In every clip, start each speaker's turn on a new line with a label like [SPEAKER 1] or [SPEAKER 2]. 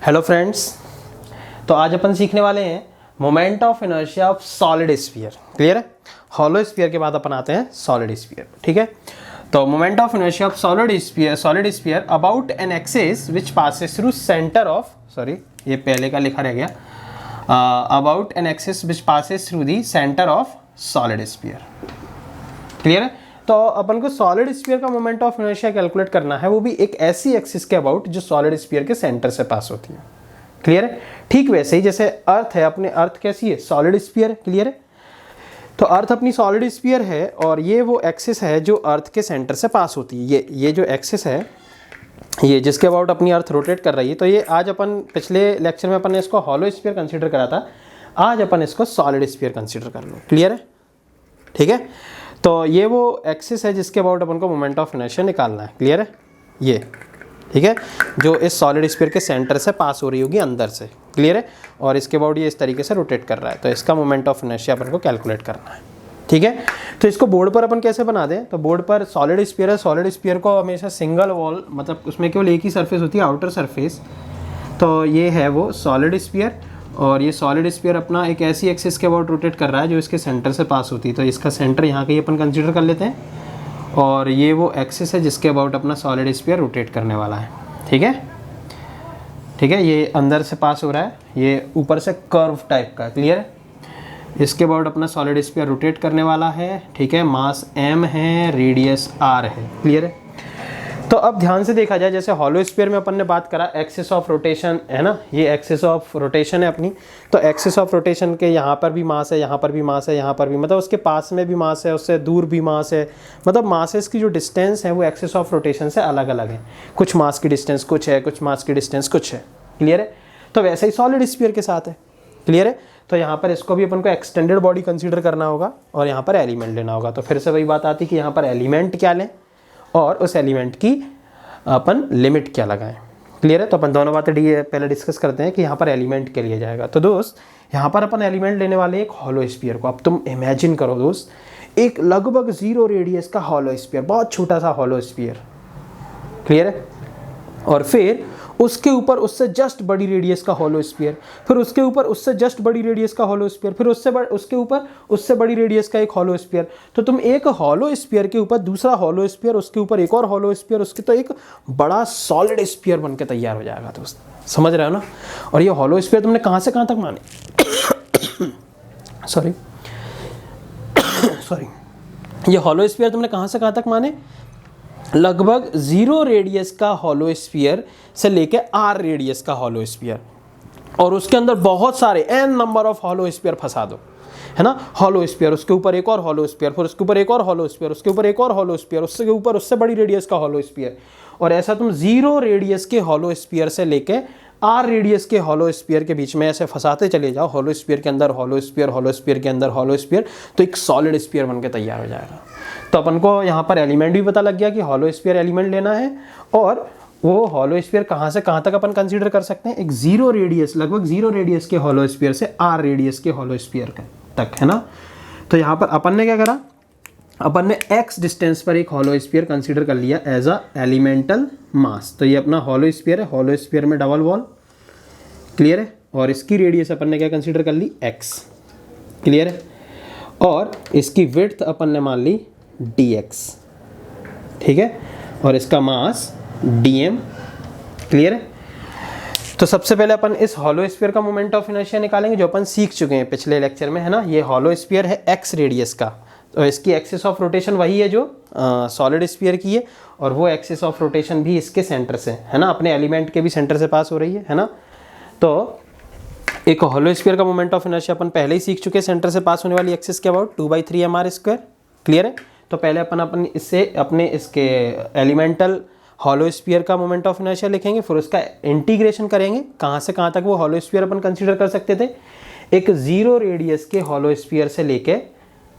[SPEAKER 1] Hello friends, तो आज अपन सीखने वाले हैं moment of inertia of solid sphere. Clear है? हॉलो स्फीयर के बाद अपन आते हैं सॉलिड स्फीयर। ठीक है, तो moment of inertia of solid sphere about an axis which passes through centre of, sorry ये पहले का लिखा रह गया, about an axis which passes through the centre of solid sphere. Clear है? तो अपन को सॉलिड स्फीयर का मोमेंट ऑफ इनर्शिया कैलकुलेट करना है, वो भी एक ऐसी एक्सिस के अबाउट जो सॉलिड स्फीयर के सेंटर से पास होती है। क्लियर है? ठीक वैसे ही जैसे अर्थ है, अपने अर्थ कैसी है? सॉलिड स्फीयर है। क्लियर है? तो अर्थ अपनी सॉलिड स्फीयर है और ये वो एक्सिस है जो अर्थ के सेंटर से पास होती है। ये जो एक्सिस है, ये जिसके अबाउट अपनी अर्थ रोटेट कर रही है, तो ये आज अपन पिछले लेक्चर में अपन ने इसको हॉलो स्फीयर कंसीडर करा था, आज अपन इसको सॉलिड स्फीयर कंसीडर कर लो। क्लियर है? ठीक है, तो ये वो एक्सिस है जिसके अबाउट अपन को मोमेंट ऑफ इनर्शिया निकालना है। क्लियर है? ये ठीक है, जो इस सॉलिड स्फीयर के सेंटर से पास हो रही होगी अंदर से। क्लियर है? और इसके अबाउट ये इस तरीके से रोटेट कर रहा है, तो इसका मोमेंट ऑफ इनर्शिया अपन को कैलकुलेट करना है। ठीक है, तो इसको बोर्ड पर अपन कैसे बना दें? तो बोर्ड पर सॉलिड स्फीयर है, सॉलिड स्फीयर को हमेशा सिंगल वॉल, मतलब उसमें केवल एक ही सरफेस होती है, आउटर सरफेस। तो ये है वो सॉलिड स्फीयर, और ये सॉलिड स्फीयर अपना एक ऐसी एक्सिस के अबाउट रोटेट कर रहा है जो इसके सेंटर से पास होती है। तो इसका सेंटर यहाँ का ही अपन कंसीडर कर लेते हैं, और ये वो एक्सिस है जिसके अबाउट अपना सॉलिड स्फीयर रोटेट करने वाला है। ठीक है? ठीक है, ये अंदर से पास हो रहा है, ये ऊपर से कर्व टाइप का। क्लियर है? इसके अबाउट अपना सॉलिड स्फीयर रोटेट करने वाला है। ठीक है, मास m है, रेडियस r है। क्लियर है? तो अब ध्यान से देखा जाए, जैसे हॉलो स्फीयर में अपन ने बात करा एक्सिस ऑफ रोटेशन है ना, ये एक्सिस ऑफ रोटेशन है अपनी। तो एक्सिस ऑफ रोटेशन के यहाँ पर भी मास है, यहाँ पर भी मास है, यहाँ पर भी, मतलब उसके पास में भी मास है, उससे दूर भी मास है, मतलब मासेस की जो डिस्टेंस है वो एक्सिस ऑफ रोटेशन से अलग अलग है। कुछ मास की डिस्टेंस कुछ है, कुछ मास की डिस्टेंस कुछ है। क्लियर है? तो वैसे ही सॉलिड स्फीयर के साथ है। क्लियर है? तो यहाँ पर इसको भी अपन को एक्सटेंडेड बॉडी कंसीडर करना होगा और यहाँ पर एलिमेंट लेना होगा। तो फिर से वही बात आती है कि यहाँ पर एलिमेंट क्या लें और उस एलिमेंट की अपन लिमिट क्या लगाएं। क्लियर है? तो अपन दोनों बातें पहले डिस्कस करते हैं कि यहाँ पर एलिमेंट क्या लिया जाएगा। तो दोस्त, यहाँ पर अपन एलिमेंट लेने वाले एक हॉलो स्फीयर को। अब तुम इमेजिन करो दोस्त, एक लगभग 0 रेडियस का हॉलो स्फीयर, बहुत छोटा सा हॉलो स्फीयर। क्लियर है? और फिर उसके ऊपर उससे जस्ट बड़ी रेडियस का हॉलो स्फीयर, फिर उसके ऊपर उससे जस्ट बड़ी रेडियस का हॉलो स्फीयर, फिर उसके ऊपर उससे बड़ी रेडियस का एक हॉलो स्फीयर। तो तुम एक हॉलो स्फीयर के ऊपर दूसरा हॉलो स्फीयर, उसके ऊपर एक और हॉलो स्फीयर, उसके, तो एक बड़ा सॉलिड स्फीयर बनके तैयार हो जाएगा दोस्त। समझ रहे हो ना? और ये हॉलो स्फीयर तुमने कहाँ से कहाँ तक माने सॉरी ये हॉलो स्फीयर तुमने कहाँ से कहाँ तक माने? लगभग 0 रेडियस का हॉलो स्फीयर से लेके r रेडियस का हॉलो स्फीयर, और उसके अंदर बहुत सारे n number of hollow sphere फंसा दो, है ना। हॉलो स्फीयर, उसके ऊपर एक और हॉलो स्फीयर, फिर उसके ऊपर एक और हॉलो स्फीयर, उसके ऊपर एक और हॉलो स्फीयर, उसके ऊपर उससे बड़ी रेडियस का हॉलो स्फीयर, और ऐसा तुम 0 रेडियस के हॉलो स्फीयर से लेके r रेडियस के हॉलो स्फीयर के बीच में ऐसे फंसाते चले जाओ। हॉलो स्फीयर के अंदर हॉलो स्फीयर, हॉलो स्फीयर के अंदर हॉलो स्फीयर, तो एक सॉलिड स्फीयर बनके तैयार हो जाएगा। तो अपन को यहाँ पर एलिमेंट भी पता लग गया कि हॉलो स्फीयर एलिमेंट लेना है, और वो हॉलो स्फीयर कहाँ से कहाँ तक अपन कंसीडर कर सकते हैं? एक 0 रेडियस, लगभग 0 रेडियस के हॉलो स्फीयर से r रेडियस के हॉलो स्फीयर तक, है ना। तो यहाँ पर अपन ने क्या करा? अपन ने x डिस्टेंस पर एक हॉलो स्फीयर कंसीडर कर लिया एज अ एलिमेंटल मास। तो ये अपना हॉलो स्फीयर है, हॉलो स्फीयर में डबल वॉल। क्लियर है? और इसकी रेडियस अपन ने क्या कंसीडर कर ली? x। क्लियर है? और इसकी विड्थ अपन ने मान ली dx। ठीक है? और इसका मास dm। क्लियर है? तो सबसे पहले अपन इस हॉलो स्फीयर का मोमेंट ऑफ इनर्शिया निकालेंगे, जो अपन सीख चुके हैं पिछले लेक्चर में, है ना। ये हॉलो स्फीयर है x रेडियस का, तो इसकी एक्सिस ऑफ रोटेशन वही है जो सॉलिड स्फीयर की है, और वो एक्सिस ऑफ रोटेशन भी इसके सेंटर से, है ना, अपने एलिमेंट के भी सेंटर से पास हो रही है ना। तो एक हॉलो स्फीयर का मोमेंट ऑफ इनर्शिया अपन पहले ही सीख चुके हैं, सेंटर से पास होने वाली एक्सिस के अबाउट 2/3 mr²। क्लियर है? तो पहले अपन इससे अपने इसके एलिमेंटल हॉलो स्फीयर का मोमेंट ऑफ इनर्शिया लिखेंगे, फिर उसका इंटीग्रेशन करेंगे, कहाँ से कहाँ तक वो हॉलो स्फीयर अपन कंसीडर कर सकते थे। एक 0 रेडियस के हॉलो स्फीयर से लेके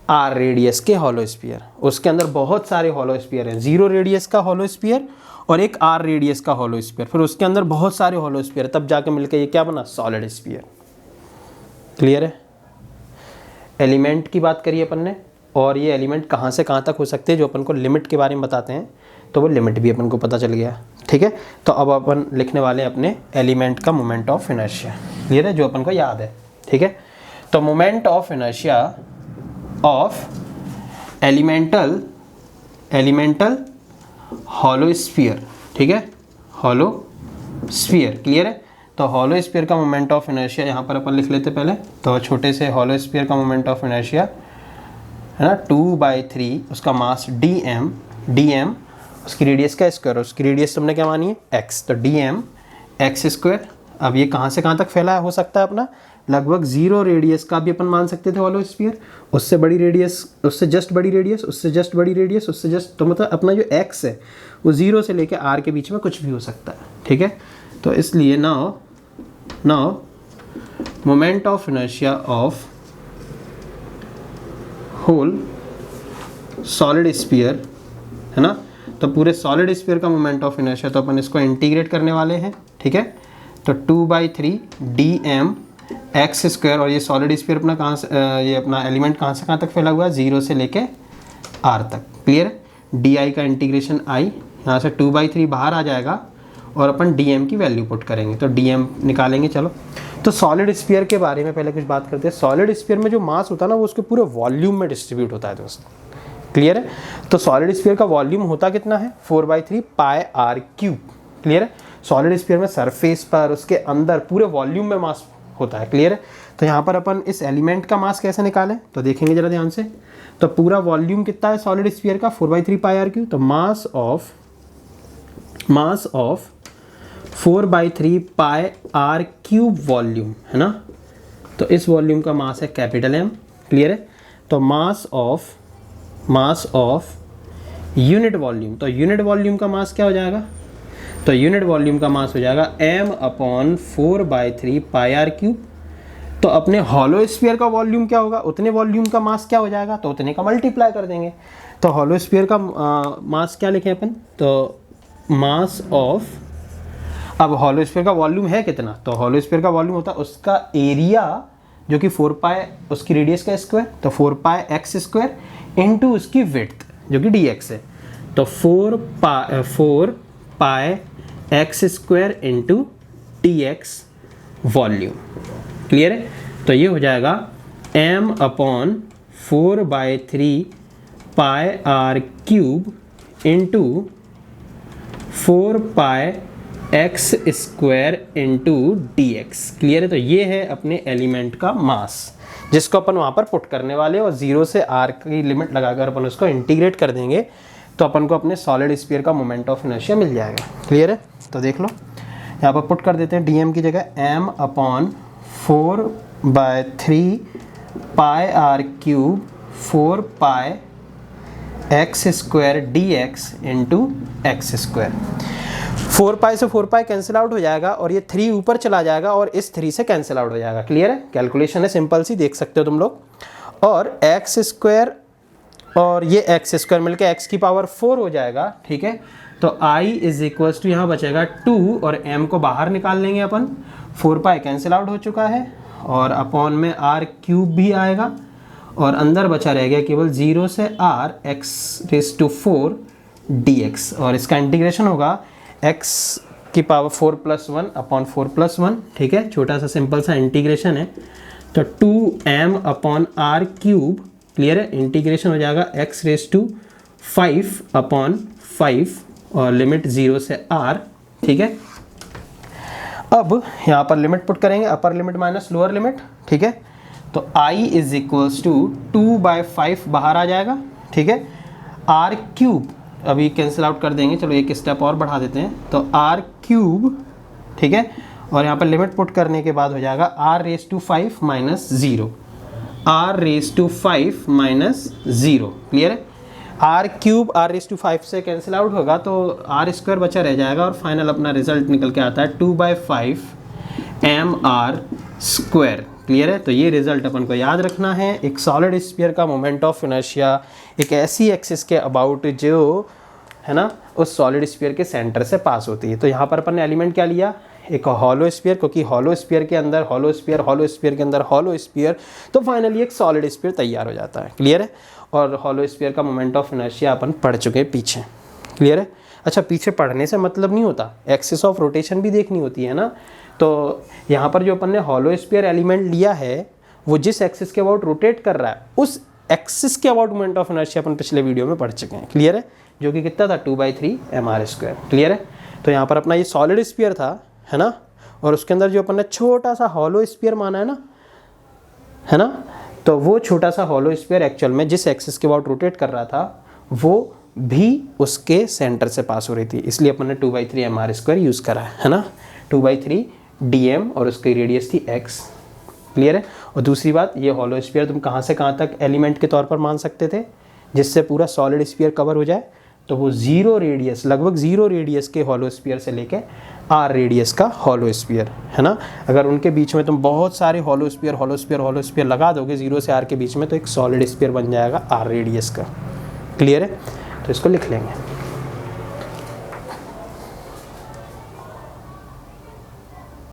[SPEAKER 1] r रेडियस के हॉलो स्फीयर, उसके अंदर बहुत सारे हॉलो स्फीयर हैं। 0 रेडियस का हॉलो स्फीयर और एक r रेडियस का हॉलो स्फीयर, फिर उसके अंदर बहुत सारे हॉलो स्फीयर, तब जाके मिलकर ये क्या बना? Solid sphere. क्लियर है? एलिमेंट की बात करिए अपन ने, और ये एलिमेंट कहाँ से कहाँ तक हो सकते हैं, जो अपन को लिमिट के बारे में बताते हैं, तो वो लिमिट भी अपन को पता चल गया। ठीक है। तो अब अपन लिखने वाले हैं अपने एलिमेंट का मोमेंट ऑफ इनर्शिया, क्लियर है, जो अपन को याद है, ठीक है। तो moment of inertia of elemental hollow sphere, ठीक है, हॉलो स्फीयर, क्लियर है। तो हॉलो स्फीयर का मोमेंट ऑफ इनर्शिया यहाँ पर अपन लिख लेते पहले। तो छोटे से हॉलो स्फीयर का मोमेंट ऑफ इनर्शिया है ना 2/3, उसका मास dm, उसकी रेडियस का स्क्वायर, उसकी रेडियस तुमने क्या मानी है x, तो dm x²। अब ये कहाँ से कहाँ तक फैला हो सकता है अपना, लगभग 0 रेडियस का भी अपन मान सकते थे हॉलो स्फीयर, उससे बड़ी रेडियस, उससे जस्ट बड़ी रेडियस, उससे जस्ट बड़ी रेडियस, उससे जस्ट, तो मतलब अपना जो x है वो 0 से लेके r के बीच में कुछ भी हो सकता है, ठीक है। तो इसलिए now moment of inertia of whole solid sphere है ना, तो पूरे सॉलिड स्फीयर का मोमेंट ऑफ इनर्शिया, तो अपन इसको इंटीग्रेट करने वाले हैं, ठीक है। तो 2/3 dm x², और ये सॉलिड स्फीयर अपना कहाँ से, ये अपना एलिमेंट कहाँ से कहाँ तक फैला हुआ है, 0 से लेके r तक, क्लियर है। di का इंटीग्रेशन i, यहाँ से 2/3 बाहर आ जाएगा और अपन dm की वैल्यू पुट करेंगे, तो dm निकालेंगे। चलो, तो सॉलिड स्फीयर के बारे में पहले कुछ बात करते हैं। सॉलिड स्फीयर में जो मास होता है ना वो उसके पूरे वॉल्यूम में डिस्ट्रीब्यूट होता है दोस्तों, क्लियर है। तो सॉलिड स्फीयर का वॉल्यूम होता कितना है, 4/3 πr³, क्लियर है। सॉलिड स्फीयर में सरफेस पर, उसके अंदर पूरे वॉल्यूम में मास होता है, क्लियर है। तो यहाँ पर अपन इस एलिमेंट का मास कैसे निकालें, तो देखेंगे जरा ध्यान से। तो पूरा वॉल्यूम कितना है सॉलिड स्फीयर का, 4/3 πr³, तो मास ऑफ 4/3 πr³ वॉल्यूम है ना, तो इस वॉल्यूम का मास है कैपिटल M, क्लियर है। तो मास ऑफ यूनिट वॉल्यूम, तो यूनिट वॉल्यूम का मास क्या हो जाएगा, तो यूनिट वॉल्यूम का मास हो जाएगा m/4/3 πr³। तो अपने हॉलो स्फीयर का वॉल्यूम क्या होगा, उतने वॉल्यूम का मास क्या हो जाएगा, तो उतने का मल्टीप्लाई कर देंगे। तो हॉलो स्फीयर का मास क्या लिखें अपन, तो मास ऑफ, अब हॉलो स्फीयर का वॉल्यूम है कितना, तो हॉलो स्फीयर का वॉल्यूम होता है उसका एरिया जो कि 4π, उसकी रेडियस का स्क्वायर, तो 4πx² इनटू उसकी विड्थ जो कि dx है, तो 4πx² into dx volume, clear है। तो ये हो जाएगा m/4/3 πr³ into 4πx² into dx, clear है। तो ये है अपने एलिमेंट का मास, जिसको अपन वहाँ पर पुट करने वाले, और 0 से r की लिमिट लगाकर अपन उसको इंटीग्रेट कर देंगे, तो अपन को अपने सॉलिड स्फीयर का मोमेंट ऑफ इनर्शिया मिल जाएगा, क्लियर है। तो देख लो, यहाँ पर पुट कर देते हैं dm की जगह m/4/3 πr³ 4πx² dx into x²। 4π से 4π कैंसिल आउट हो जाएगा, और ये 3 ऊपर चला जाएगा और इस 3 से कैंसिल आउट हो जाएगा, क्लियर है। कैलकुलेशन है सिंपल सी, देख सकते हो तुम लोग। और x² और ये x² मिलकर x की पावर 4 हो जाएगा, ठीक है। तो i इज इक्वल टू, यहाँ बचेगा 2 और m को बाहर निकाल लेंगे अपन, 4π कैंसिल आउट हो चुका है, और अपॉन में r³ भी आएगा, और अंदर बचा रह गया केवल 0 से r x⁴ dx, और इसका इंटीग्रेशन होगा x की पावर 4+1 अपॉन 4+1, ठीक है। छोटा सा सिंपल सा इंटीग्रेशन है, तो 2m/r³, क्लियर है। इंटीग्रेशन हो जाएगा x⁵ अपॉन 5 और लिमिट 0 से r, ठीक है। अब यहाँ पर लिमिट पुट करेंगे, upper limit minus lower limit, ठीक है। तो i इज इक्वल्स टू 2/5 बाहर आ जाएगा, ठीक है। r³ अभी कैंसिल आउट कर देंगे, चलो एक स्टेप और बढ़ा देते हैं, तो r³, ठीक है। और यहाँ पर लिमिट पुट करने के बाद हो जाएगा r⁵ minus 0, r⁵ minus 0, clear है। r³ r⁵ से कैंसिल आउट होगा तो r² बचा रह जाएगा, और फाइनल अपना रिजल्ट निकल के आता है 2/5 mr², क्लियर है। तो ये रिजल्ट अपन को याद रखना है। एक सॉलिड स्फीयर का मोमेंट ऑफ इनर्शिया एक ऐसी एक्सिस के अबाउट जो है ना उस सॉलिड स्फीयर के सेंटर से पास होती है। तो यहाँ पर अपन ने एलिमेंट क्या लिया, एक हॉलो स्फीयर, क्योंकि हॉलो स्फीयर के अंदर हॉलो स्फीयर के अंदर हॉलो स्फीयर, तो फाइनली एक सॉलिड स्फीयर तैयार हो जाता है, क्लियर है। और हॉलो स्फीयर का मोमेंट ऑफ इनर्शिया अपन पढ़ चुके हैं पीछे, क्लियर है। अच्छा पीछे पढ़ने से मतलब नहीं होता, एक्सिस ऑफ रोटेशन भी देखनी होती है ना। तो यहाँ पर जो अपन ने हॉलो स्फीयर एलिमेंट लिया है वो जिस एक्सिस के अबाउट रोटेट कर रहा है उस एक्सिस के अबाउट मोमेंट ऑफ इनर्शिया अपन पिछले वीडियो में पढ़ चुके हैं, क्लियर है, जो कि कितना था 2/3 mr², क्लियर है। तो यहाँ पर अपना ये सॉलिड स्फीयर था, है ना, और उसके अंदर जो अपन ने छोटा सा हॉलो स्फीयर माना है ना, तो वो छोटा सा हॉलो स्फीयर एक्चुअल में जिस एक्सिस के अबाउट रोटेट कर रहा था वो भी उसके सेंटर से पास हो रही थी, इसलिए अपन ने 2/3 mr² यूज़ करा है ना, 2/3 dm और उसकी रेडियस थी x, क्लियर है। और दूसरी बात, ये हॉलो स्फीयर तुम कहाँ से कहाँ तक एलिमेंट के तौर पर मान सकते थे जिससे पूरा सॉलिड स्फीयर कवर हो जाए, तो वो 0 रेडियस, लगभग 0 रेडियस के हॉलो स्फीयर से लेके r रेडियस का हॉलो स्फीयर, है ना। अगर उनके बीच में तुम बहुत सारे हॉलो स्फीयर लगा दोगे 0 से r के बीच में, तो एक सॉलिड स्फीयर बन जाएगा r रेडियस का, क्लियर है। तो इसको लिख लेंगे।